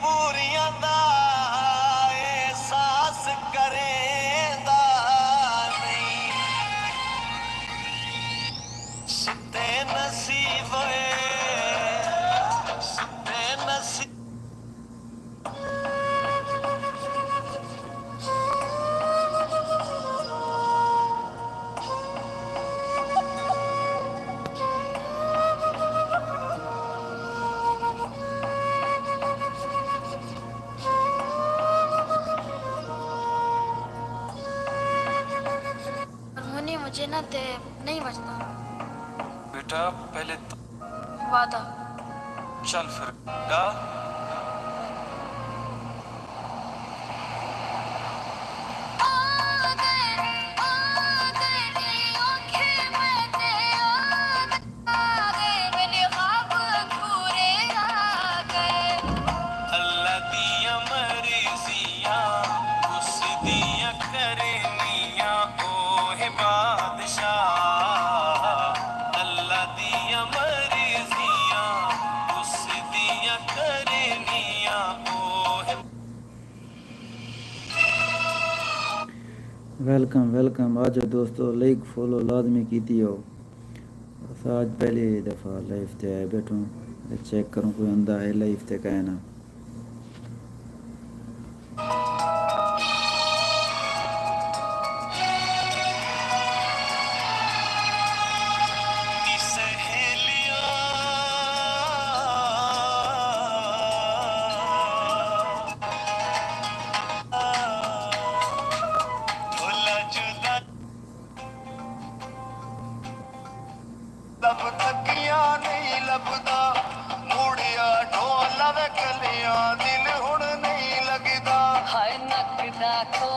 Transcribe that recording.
ਮਜਬੂਰੀਆਂ ਦਾ ਅਹਿਸਾਸ ਕਰੇਂਦਾ ਨਹੀਂ ਸੁੱਤੇ ਨਸੀਬ ਏ ਸੁੱਤੇ ਨਸੀਬ मुझे ना दे नहीं बचता बेटा पहले तो वादा चल फिर गा अल्लाह दिया मर्जियां उस दिया करनियां ओहे बादशाह अल्लाह दिया मर्जियां उस दिया करनियां ओहे वेलकम आ जाओ दोस्तों लाइक फॉलो लाजमी कीती हो बस आज पहली दफ़ा लाइव ते आए बैठूँ चेक करूँ कोई अंदा है लाइव ते कहना लब तकियां नहीं लभदा मूड़िया ढोला वे कलियां दिल हुण नहीं लगदा हाय नकदा को